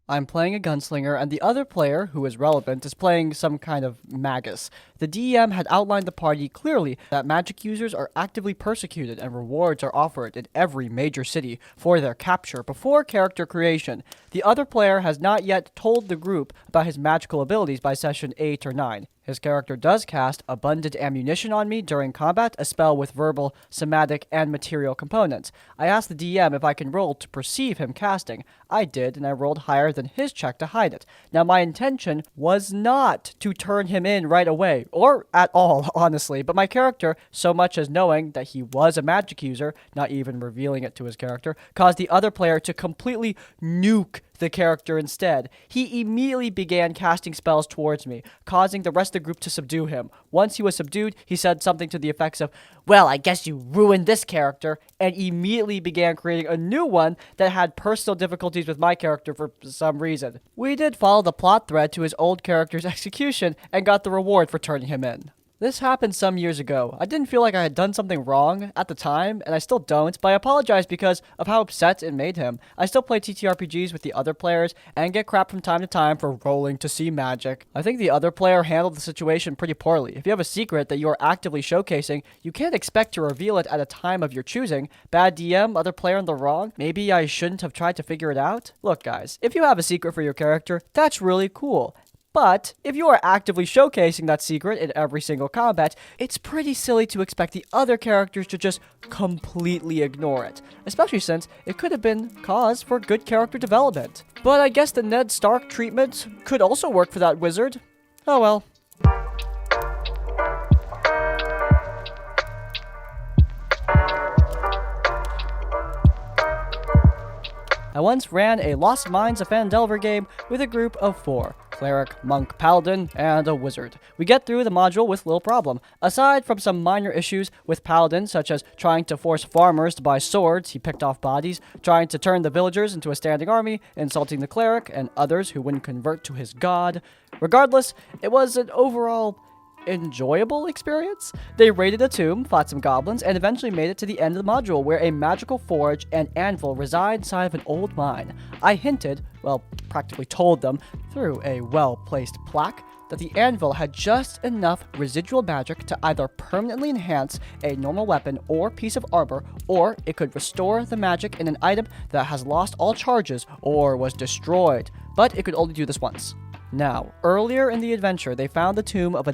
I'm playing a gunslinger, and the other player, who is relevant, is playing some kind of magus. The DM had outlined the party clearly that magic users are actively persecuted and rewards are offered in every major city for their capture before character creation. The other player has not yet told the group about his magical abilities by session 8 or 9. His character does cast Abundant Ammunition on me during combat, a spell with verbal, somatic, and material components. I asked the DM if I can roll to perceive him casting. I did, and I rolled higher than his check to hide it. Now, my intention was not to turn him in right away, or at all, honestly, but my character, so much as knowing that he was a magic user, not even revealing it to his character, caused the other player to completely nuke the character instead. He immediately began casting spells towards me, causing the rest of the group to subdue him. Once he was subdued, he said something to the effects of, "Well, I guess you ruined this character," and immediately began creating a new one that had personal difficulties with my character for some reason. We did follow the plot thread to his old character's execution and got the reward for turning him in. This happened some years ago. I didn't feel like I had done something wrong at the time, and I still don't, but I apologize because of how upset it made him. I still play TTRPGs with the other players and get crap from time to time for rolling to see magic. I think the other player handled the situation pretty poorly. If you have a secret that you are actively showcasing, you can't expect to reveal it at a time of your choosing. Bad DM, other player in the wrong? Maybe I shouldn't have tried to figure it out? Look guys, if you have a secret for your character, that's really cool. But if you are actively showcasing that secret in every single combat, it's pretty silly to expect the other characters to just completely ignore it, especially since it could have been cause for good character development. But I guess the Ned Stark treatment could also work for that wizard. Oh well. I once ran a Lost Mines of Phandelver game with a group of 4. Cleric, monk, paladin, and a wizard. We get through the module with little problem. Aside from some minor issues with paladin, such as trying to force farmers to buy swords, he picked off bodies, trying to turn the villagers into a standing army, insulting the cleric, and others who wouldn't convert to his god. Regardless, it was an overall enjoyable experience. They raided a tomb, fought some goblins, and eventually made it to the end of the module where a magical forge and anvil reside inside of an old mine. I hinted, well, practically told them, through a well-placed plaque, that the anvil had just enough residual magic to either permanently enhance a normal weapon or piece of armor, or it could restore the magic in an item that has lost all charges or was destroyed, but it could only do this once. Now, earlier in the adventure, they found the tomb of a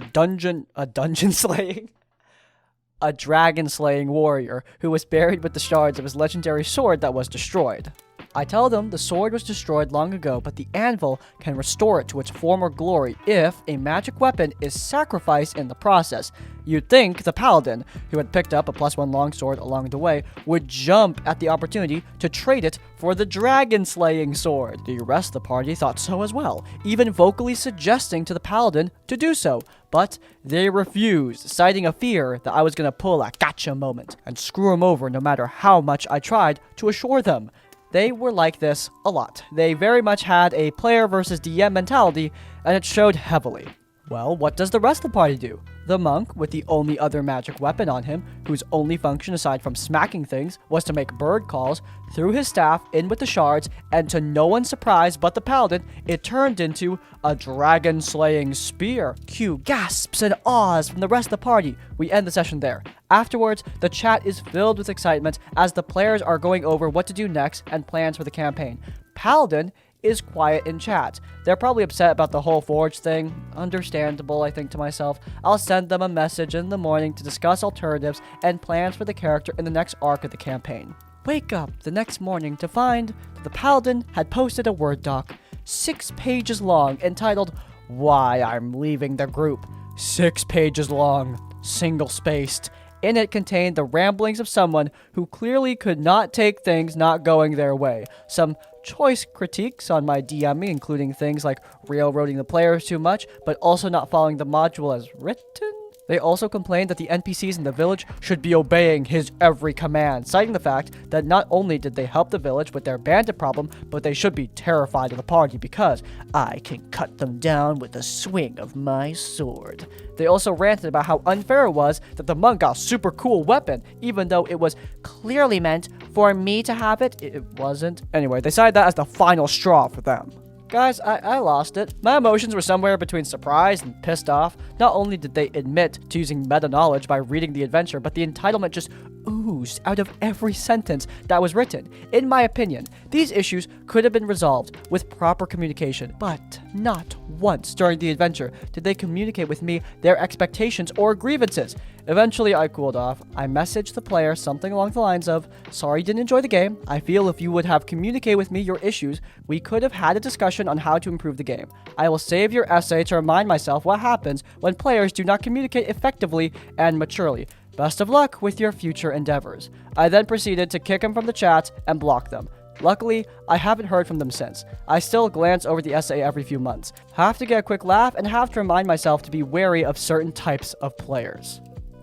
dragon-slaying warrior who was buried with the shards of his legendary sword that was destroyed. I tell them the sword was destroyed long ago, but the anvil can restore it to its former glory if a magic weapon is sacrificed in the process. You'd think the paladin, who had picked up a +1 longsword along the way, would jump at the opportunity to trade it for the dragon-slaying sword. The rest of the party thought so as well, even vocally suggesting to the paladin to do so. But they refused, citing a fear that I was going to pull a gotcha moment and screw him over no matter how much I tried to assure them. They were like this a lot. They very much had a player versus DM mentality, and it showed heavily. Well, what does the rest of the party do? The monk, with the only other magic weapon on him, whose only function aside from smacking things was to make bird calls, threw his staff in with the shards, and to no one's surprise but the paladin, it turned into a dragon-slaying spear. Cue gasps and awes from the rest of the party. We end the session there. Afterwards, the chat is filled with excitement as the players are going over what to do next and plans for the campaign. Paladin is quiet in chat. They're probably upset about the whole forge thing. Understandable, I think to myself. I'll send them a message in the morning to discuss alternatives and plans for the character in the next arc of the campaign. Wake up the next morning to find that the paladin had posted a Word doc, 6 pages long, entitled, "Why I'm Leaving the Group." 6 pages long, single-spaced. In it contained the ramblings of someone who clearly could not take things not going their way. Some choice critiques on my DMing, including things like railroading the players too much, but also not following the module as written. They also complained that the NPCs in the village should be obeying his every command, citing the fact that not only did they help the village with their bandit problem, but they should be terrified of the party because I can cut them down with the swing of my sword. They also ranted about how unfair it was that the monk got a super cool weapon, even though it was clearly meant for me to have it. It wasn't. Anyway, they cited that as the final straw for them. Guys, I lost it. My emotions were somewhere between surprised and pissed off. Not only did they admit to using meta-knowledge by reading the adventure, but the entitlement just oozed out of every sentence that was written. In my opinion, these issues could have been resolved with proper communication, but not once during the adventure did they communicate with me their expectations or grievances. Eventually, I cooled off. I messaged the player something along the lines of, "Sorry, didn't enjoy the game. I feel if you would have communicated with me your issues, we could have had a discussion on how to improve the game. I will save your essay to remind myself what happens when players do not communicate effectively and maturely. Best of luck with your future endeavors." I then proceeded to kick him from the chat and block them. Luckily, I haven't heard from them since. I still glance over the essay every few months. Have to get a quick laugh and have to remind myself to be wary of certain types of players.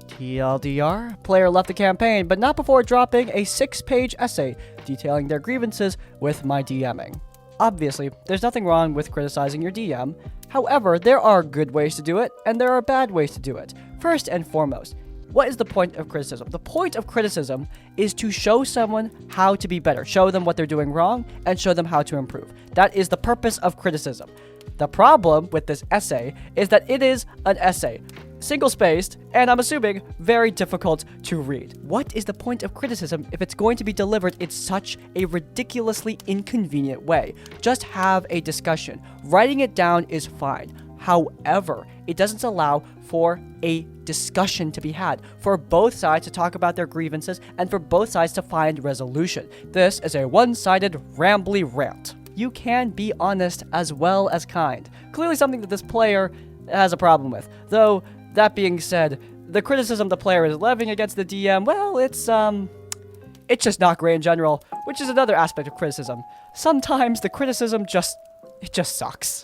TLDR, player left the campaign, but not before dropping a 6-page essay detailing their grievances with my DMing. Obviously, there's nothing wrong with criticizing your DM. However, there are good ways to do it, and there are bad ways to do it. First and foremost, what is the point of criticism? The point of criticism is to show someone how to be better, show them what they're doing wrong, and show them how to improve. That is the purpose of criticism. The problem with this essay is that it is an essay, single-spaced, and I'm assuming very difficult to read. What is the point of criticism if it's going to be delivered in such a ridiculously inconvenient way? Just have a discussion. Writing it down is fine. However, it doesn't allow for a discussion to be had, for both sides to talk about their grievances, and for both sides to find resolution. This is a one-sided, rambly rant. You can be honest as well as kind. Clearly something that this player has a problem with. Though, that being said, the criticism the player is levying against the DM, well, it's just not great in general, which is another aspect of criticism. Sometimes the criticism just sucks.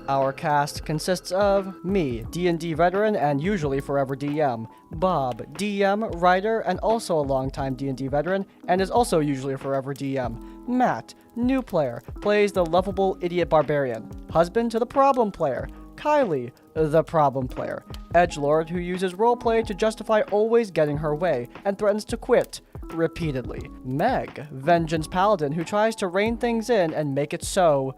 Our cast consists of me, D&D veteran and usually forever DM, Bob, DM, writer, and also a longtime D&D veteran, and is also usually a forever DM, Matt, new player, plays the lovable idiot barbarian, husband to the problem player, Kylie, the problem player, edgelord who uses roleplay to justify always getting her way and threatens to quit repeatedly, Meg, vengeance paladin who tries to rein things in and make it so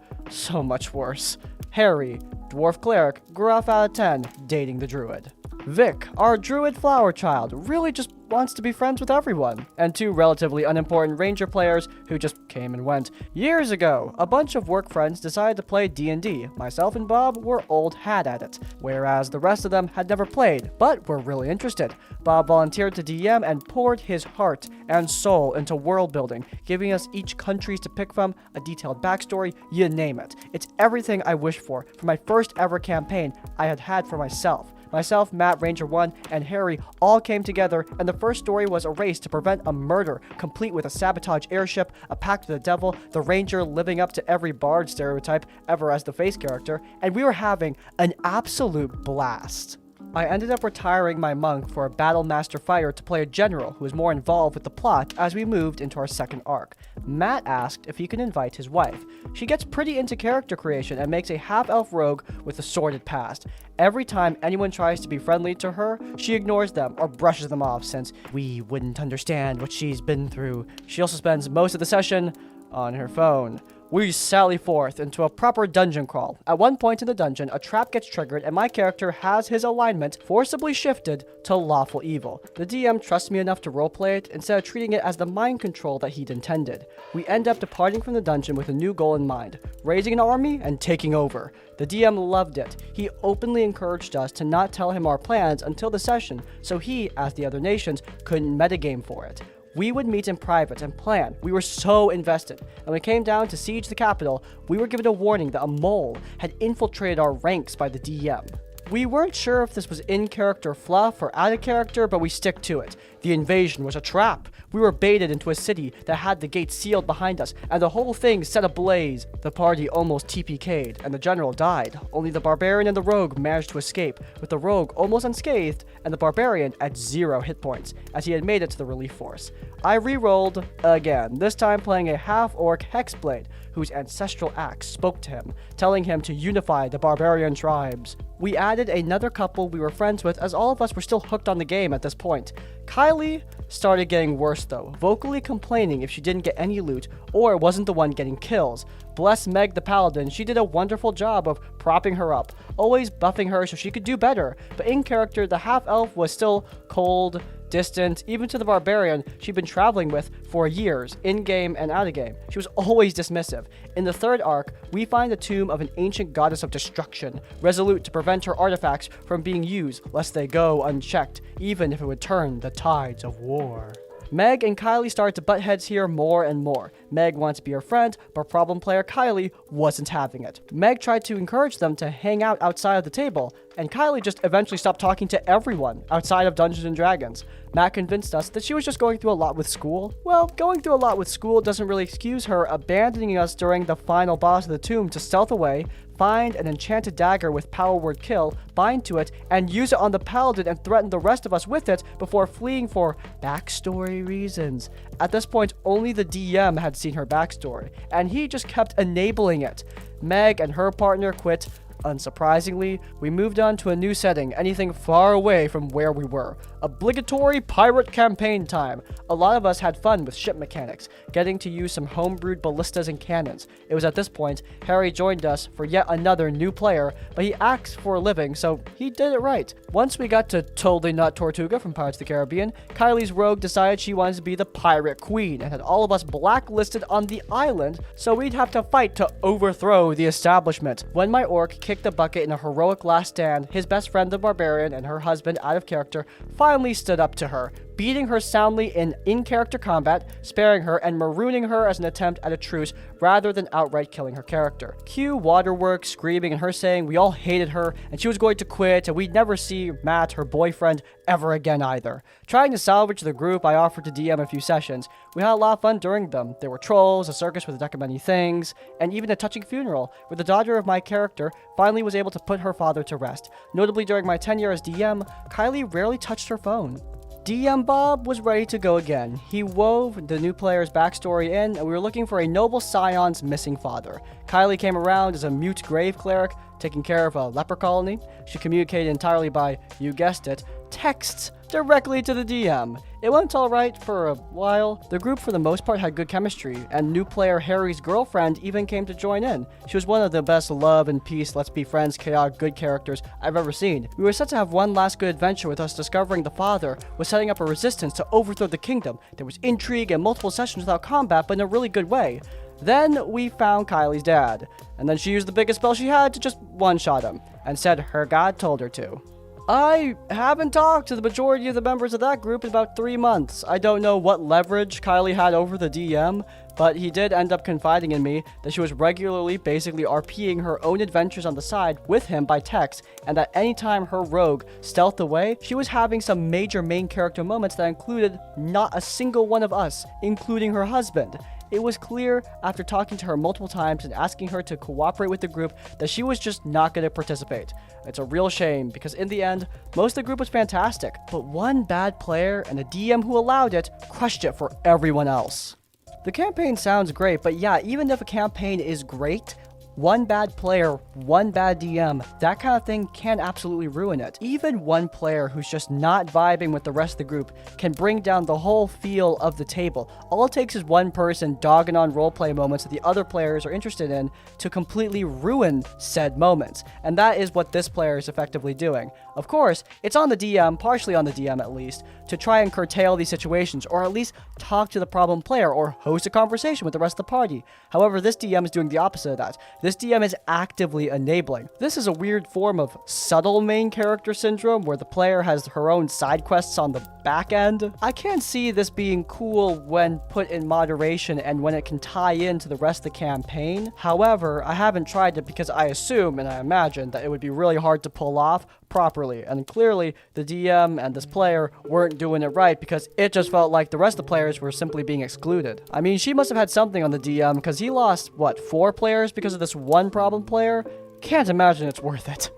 much worse, Harry, dwarf cleric, gruff out of 10, dating the druid. Vic, our druid flower child, really just wants to be friends with everyone. And 2 relatively unimportant ranger players who just came and went. Years ago, a bunch of work friends decided to play D&D. Myself and Bob were old hat at it, whereas the rest of them had never played, but were really interested. Bob volunteered to DM and poured his heart and soul into world building, giving us each countries to pick from, a detailed backstory, you name it. It's everything I wished for my first ever campaign I had for myself. Myself, Matt, Ranger 1, and Harry all came together, and the first story was a race to prevent a murder, complete with a sabotage airship, a pact with the devil, the Ranger living up to every bard stereotype ever as the face character, and we were having an absolute blast. I ended up retiring my monk for a battle master fighter to play a general who was more involved with the plot as we moved into our second arc. Matt asked if he could invite his wife. She gets pretty into character creation and makes a half-elf rogue with a sordid past. Every time anyone tries to be friendly to her, she ignores them or brushes them off since we wouldn't understand what she's been through. She also spends most of the session on her phone. We sally forth into a proper dungeon crawl. At one point in the dungeon, a trap gets triggered and my character has his alignment forcibly shifted to lawful evil. The DM trusts me enough to roleplay it instead of treating it as the mind control that he'd intended. We end up departing from the dungeon with a new goal in mind, raising an army and taking over. The DM loved it. He openly encouraged us to not tell him our plans until the session, so he, as the other nations, couldn't metagame for it. We would meet in private and plan. We were so invested. And when it came down to siege the capital, we were given a warning that a mole had infiltrated our ranks by the DM. We weren't sure if this was in-character fluff or out-of-character, but we stick to it. The invasion was a trap. We were baited into a city that had the gates sealed behind us, and the whole thing set ablaze. The party almost TPK'd, and the general died. Only the barbarian and the rogue managed to escape, with the rogue almost unscathed, and the barbarian at 0 hit points, as he had made it to the relief force. I re-rolled again, this time playing a half-orc hexblade, whose ancestral axe spoke to him, telling him to unify the barbarian tribes. we added another couple we were friends with, as all of us were still hooked on the game at this point. Kylie started getting worse though, vocally complaining if she didn't get any loot or wasn't the one getting kills. Bless Meg the Paladin, she did a wonderful job of propping her up, always buffing her so she could do better, but in character the half-elf was still cold, distant, even to the barbarian she'd been traveling with for years, in-game and out-of-game. She was always dismissive. In the third arc, we find the tomb of an ancient goddess of destruction, resolute to prevent her artifacts from being used lest they go unchecked, even if it would turn the tides of war. Meg and Kylie started to butt heads here more and more. Meg wanted to be her friend, but problem player Kylie wasn't having it. Meg tried to encourage them to hang out outside of the table, and Kylie just eventually stopped talking to everyone outside of Dungeons & Dragons. Matt convinced us that she was just going through a lot with school. Well, going through a lot with school doesn't really excuse her abandoning us during the final boss of the tomb to stealth away, find an enchanted dagger with power word kill, bind to it, and use it on the paladin and threaten the rest of us with it before fleeing for backstory reasons. At this point, only the DM had seen her backstory, and he just kept enabling it. Meg and her partner quit. Unsurprisingly, we moved on to a new setting, anything far away from where we were. Obligatory pirate campaign time. A lot of us had fun with ship mechanics, getting to use some homebrewed ballistas and cannons. It was at this point, Harry joined us for yet another new player, but he acts for a living, so he did it right. Once we got to Totally Not Tortuga from Pirates of the Caribbean, Kylie's rogue decided she wanted to be the pirate queen and had all of us blacklisted on the island, so we'd have to fight to overthrow the establishment. When my orc kicked the bucket in a heroic last stand, his best friend the barbarian and her husband, out of character, finally stood up to her, beating her soundly in-character combat, sparing her and marooning her as an attempt at a truce rather than outright killing her character. Cue Waterworks screaming and her saying we all hated her and she was going to quit and we'd never see Matt, her boyfriend, ever again either. Trying to salvage the group, I offered to DM a few sessions. We had a lot of fun during them. There were trolls, a circus with a deck of many things, and even a touching funeral where the daughter of my character finally was able to put her father to rest. Notably, during my tenure as DM, Kylie rarely touched her phone. DM Bob was ready to go again. He wove the new player's backstory in, and we were looking for a noble scion's missing father. Kylie came around as a mute grave cleric, taking care of a leper colony. She communicated entirely by, you guessed it, texts directly to the DM. It went alright for a while. The group for the most part had good chemistry, and new player Harry's girlfriend even came to join in. She was one of the best love and peace, let's be friends, chaotic good characters I've ever seen. We were set to have one last good adventure with us discovering the father was setting up a resistance to overthrow the kingdom. There was intrigue and multiple sessions without combat, but in a really good way. Then we found Kylie's dad, and then she used the biggest spell she had to just one-shot him, and said her god told her to. I haven't talked to the majority of the members of that group in about 3 months. I don't know what leverage Kylie had over the DM, but he did end up confiding in me that she was regularly basically RPing her own adventures on the side with him by text, and that anytime her rogue stealthed away, she was having some major main character moments that included not a single one of us, including her husband. It was clear after talking to her multiple times and asking her to cooperate with the group that she was just not going to participate. It's a real shame because in the end, most of the group was fantastic, but one bad player and a DM who allowed it crushed it for everyone else. The campaign sounds great, but yeah, even if a campaign is great, one bad player, one bad DM, that kind of thing can absolutely ruin it. Even one player who's just not vibing with the rest of the group can bring down the whole feel of the table. All it takes is one person dogging on roleplay moments that the other players are interested in to completely ruin said moments. And that is what this player is effectively doing. Of course, it's on the DM, partially on the DM at least, to try and curtail these situations, or at least talk to the problem player, or host a conversation with the rest of the party. However, this DM is doing the opposite of that. This DM is actively enabling. This is a weird form of subtle main character syndrome where the player has her own side quests on the back end. I can't see this being cool when put in moderation and when it can tie into the rest of the campaign. However, I haven't tried it because I assume and I imagine that it would be really hard to pull off properly, and clearly the DM and this player weren't doing it right because it just felt like the rest of the players were simply being excluded. I mean, she must have had something on the DM because he lost, what, 4 players because of this one problem player? Can't imagine it's worth it.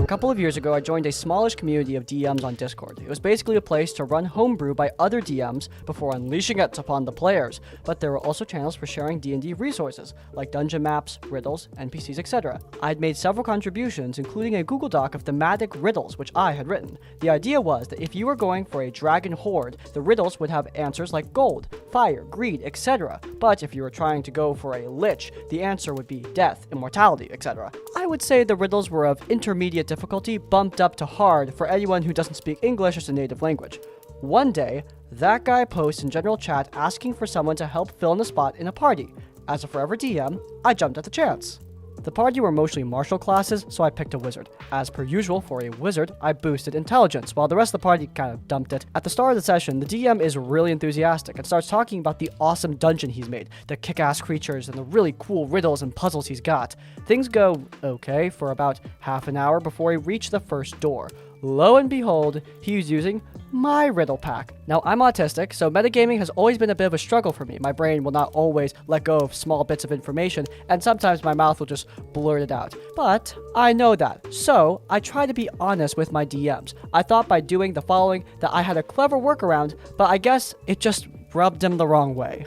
couple of years ago, I joined a smallish community of DMs on Discord. It was basically a place to run homebrew by other DMs before unleashing it upon the players, but there were also channels for sharing D&D resources, like dungeon maps, riddles, NPCs, etc. I had made several contributions, including a Google Doc of thematic riddles, which I had written. The idea was that if you were going for a dragon horde, the riddles would have answers like gold, fire, greed, etc. But if you were trying to go for a lich, the answer would be death, immortality, etc. I would say the riddles were of intermediate difficulty, bumped up to hard for anyone who doesn't speak English as a native language. One day, that guy posts in general chat asking for someone to help fill in a spot in a party. As a forever DM, I jumped at the chance. The party were mostly martial classes, so I picked a wizard. As per usual for a wizard, I boosted intelligence, while the rest of the party kind of dumped it. At the start of the session, the DM is really enthusiastic and starts talking about the awesome dungeon he's made, the kick-ass creatures, and the really cool riddles and puzzles he's got. Things go okay for about half an hour before we reach the first door. Lo and behold, he's using my riddle pack. Now, I'm autistic, so metagaming has always been a bit of a struggle for me. My brain will not always let go of small bits of information, and sometimes my mouth will just blurt it out. But I know that, so I try to be honest with my DMs. I thought by doing the following that I had a clever workaround, but I guess it just rubbed him the wrong way.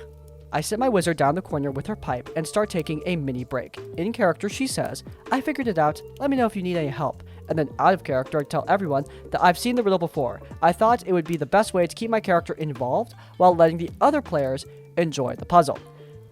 I sit my wizard down the corner with her pipe and start taking a mini break. In character, she says, "I figured it out, let me know if you need any help." And then out of character, I tell everyone that I've seen the riddle before. I thought it would be the best way to keep my character involved while letting the other players enjoy the puzzle.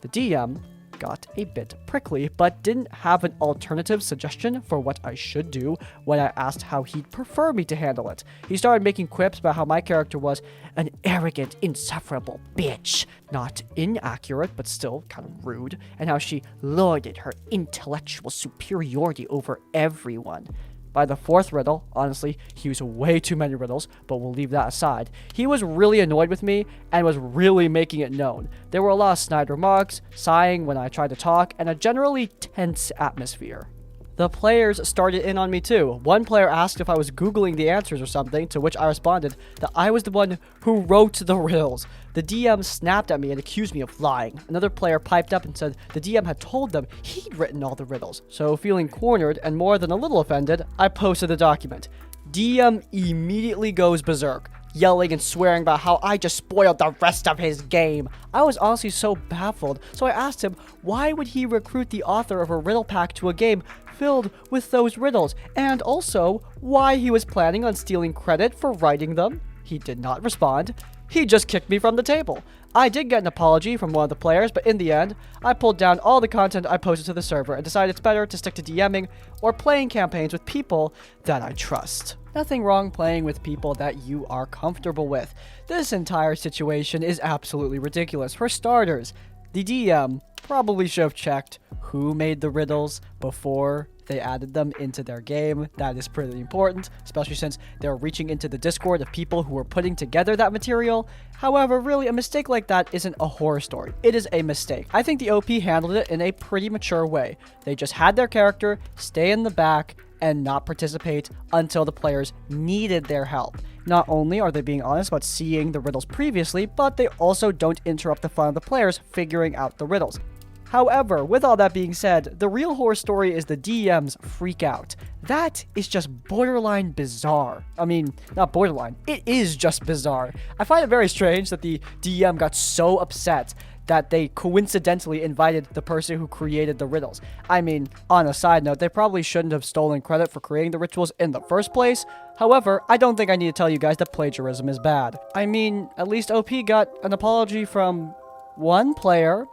The DM got a bit prickly, but didn't have an alternative suggestion for what I should do when I asked how he'd prefer me to handle it. He started making quips about how my character was an arrogant, insufferable bitch. Not inaccurate, but still kind of rude, and how she lorded her intellectual superiority over everyone. By the fourth riddle, honestly, he used way too many riddles, but we'll leave that aside. He was really annoyed with me and was really making it known. There were a lot of snide remarks, sighing when I tried to talk, and a generally tense atmosphere. The players started in on me too. One player asked if I was Googling the answers or something, to which I responded that I was the one who wrote the riddles. The DM snapped at me and accused me of lying. Another player piped up and said the DM had told them he'd written all the riddles. So feeling cornered and more than a little offended, I posted the document. DM immediately goes berserk, yelling and swearing about how I just spoiled the rest of his game. I was honestly so baffled, so I asked him why would he recruit the author of a riddle pack to a game filled with those riddles, and also why he was planning on stealing credit for writing them. He did not respond. He just kicked me from the table. I did get an apology from one of the players, but in the end, I pulled down all the content I posted to the server and decided it's better to stick to DMing or playing campaigns with people that I trust. Nothing wrong playing with people that you are comfortable with. This entire situation is absolutely ridiculous. For starters, the DM probably should have checked who made the riddles before they added them into their game. That is pretty important, especially since they're reaching into the Discord of people who are putting together that material. However, really, a mistake like that isn't a horror story. It is a mistake. I think the OP handled it in a pretty mature way. They just had their character stay in the back and not participate until the players needed their help. Not only are they being honest about seeing the riddles previously, but they also don't interrupt the fun of the players figuring out the riddles. However, with all that being said, the real horror story is the DM's freak out. That is just borderline bizarre. I mean, not borderline, it is just bizarre. I find it very strange that the DM got so upset that they coincidentally invited the person who created the riddles. I mean, on a side note, they probably shouldn't have stolen credit for creating the rituals in the first place. However, I don't think I need to tell you guys that plagiarism is bad. I mean, at least OP got an apology from one player.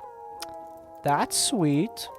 That's sweet.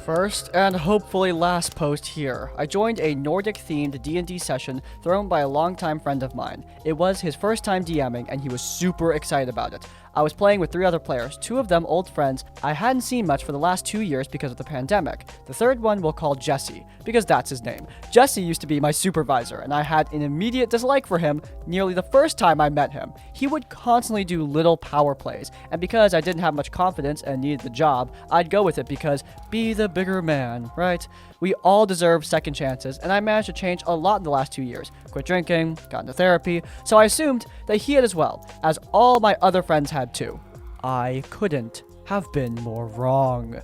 First, and hopefully last post here, I joined a Nordic-themed D&D session thrown by a longtime friend of mine. It was his first time DMing, and he was super excited about it. I was playing with 3 other players, 2 of them old friends I hadn't seen much for the last 2 years because of the pandemic. The third one we'll call Jesse, because that's his name. Jesse used to be my supervisor, and I had an immediate dislike for him nearly the first time I met him. He would constantly do little power plays, and because I didn't have much confidence and needed the job, I'd go with it because be the bigger man, right? We all deserve second chances, and I managed to change a lot in the last 2 years. Quit drinking, got into therapy, so I assumed that he had as well, as all my other friends had too. I couldn't have been more wrong.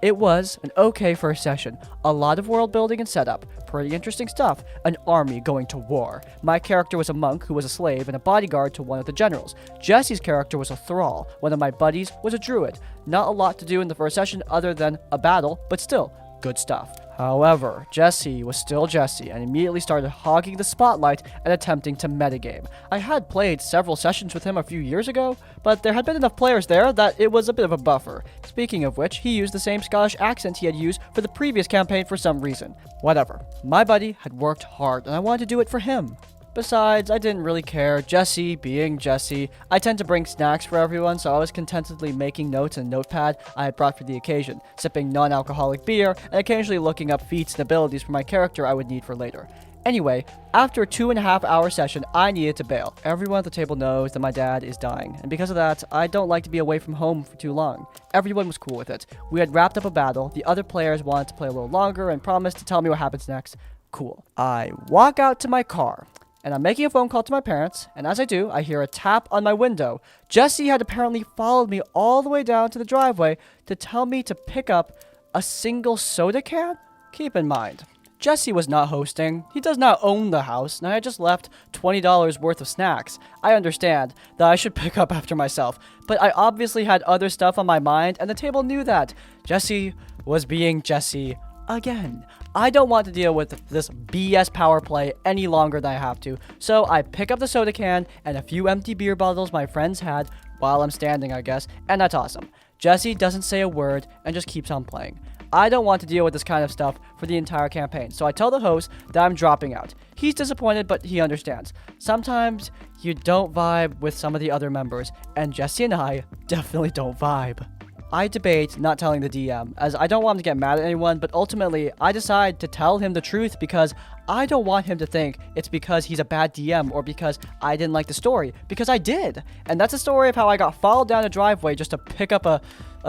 It was an okay first session. A lot of world building and setup. Pretty interesting stuff. An army going to war. My character was a monk who was a slave and a bodyguard to one of the generals. Jesse's character was a thrall. One of my buddies was a druid. Not a lot to do in the first session other than a battle, but still, good stuff. However, Jesse was still Jesse and immediately started hogging the spotlight and attempting to metagame. I had played several sessions with him a few years ago, but there had been enough players there that it was a bit of a buffer. Speaking of which, he used the same Scottish accent he had used for the previous campaign for some reason. Whatever. My buddy had worked hard and I wanted to do it for him. Besides, I didn't really care. Jesse being Jesse. I tend to bring snacks for everyone, so I was contentedly making notes in a notepad I had brought for the occasion, sipping non-alcoholic beer, and occasionally looking up feats and abilities for my character I would need for later. Anyway, after a 2.5-hour session, I needed to bail. Everyone at the table knows that my dad is dying, and because of that, I don't like to be away from home for too long. Everyone was cool with it. We had wrapped up a battle, the other players wanted to play a little longer and promised to tell me what happens next. Cool. I walk out to my car. And I'm making a phone call to my parents, and as I do, I hear a tap on my window. Jesse had apparently followed me all the way down to the driveway to tell me to pick up a single soda can? Keep in mind, Jesse was not hosting. He does not own the house, and I had just left $20 worth of snacks. I understand that I should pick up after myself, but I obviously had other stuff on my mind, and the table knew that. Jesse was being Jesse again. I don't want to deal with this BS power play any longer than I have to, so I pick up the soda can and a few empty beer bottles my friends had while I'm standing, I guess, and that's awesome. Jesse doesn't say a word and just keeps on playing. I don't want to deal with this kind of stuff for the entire campaign, so I tell the host that I'm dropping out. He's disappointed, but he understands. Sometimes you don't vibe with some of the other members, and Jesse and I definitely don't vibe. I debate not telling the DM, as I don't want him to get mad at anyone, but ultimately, I decide to tell him the truth because I don't want him to think it's because he's a bad DM or because I didn't like the story, because I did. And that's a story of how I got followed down a driveway just to pick up a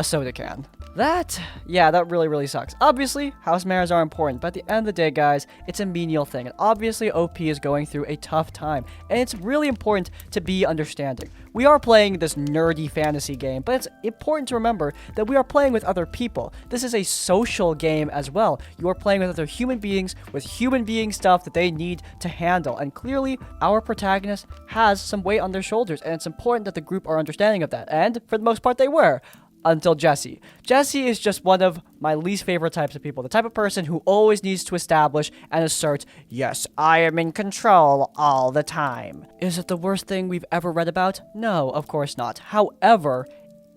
soda can. That really sucks. Obviously, house manners are important, but at the end of the day, guys, it's a menial thing. And obviously, OP is going through a tough time, and it's really important to be understanding. We are playing this nerdy fantasy game, but it's important to remember that we are playing with other people. This is a social game as well. You are playing with other human beings with human being stuff that they need to handle, and clearly, our protagonist has some weight on their shoulders, and it's important that the group are understanding of that, and for the most part, they were. Until Jesse. Jesse is just one of my least favorite types of people. The type of person who always needs to establish and assert, yes, I am in control all the time. Is it the worst thing we've ever read about? No, of course not. However,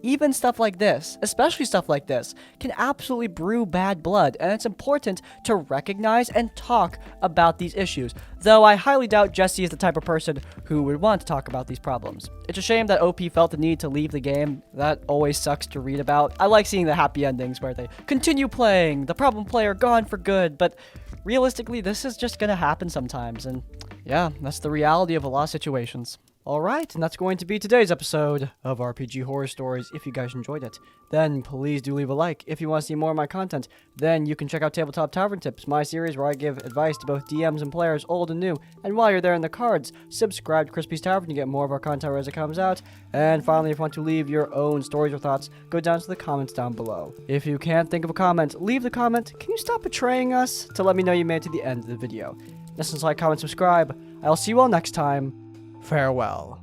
even stuff like this, especially stuff like this, can absolutely brew bad blood, and it's important to recognize and talk about these issues, though I highly doubt Jesse is the type of person who would want to talk about these problems. It's a shame that OP felt the need to leave the game. That always sucks to read about. I like seeing the happy endings where they continue playing, the problem player gone for good, but realistically, this is just gonna happen sometimes, and yeah, that's the reality of a lot of situations. Alright, and that's going to be today's episode of RPG Horror Stories. If you guys enjoyed it, then please do leave a like. If you want to see more of my content, then you can check out Tabletop Tavern Tips, my series where I give advice to both DMs and players, old and new. And while you're there in the cards, subscribe to Crispy's Tavern to get more of our content as it comes out. And finally, if you want to leave your own stories or thoughts, go down to the comments down below. If you can't think of a comment, leave the comment. Can you stop betraying us to let me know you made it to the end of the video? Listen, like, comment, subscribe. I'll see you all next time. Farewell.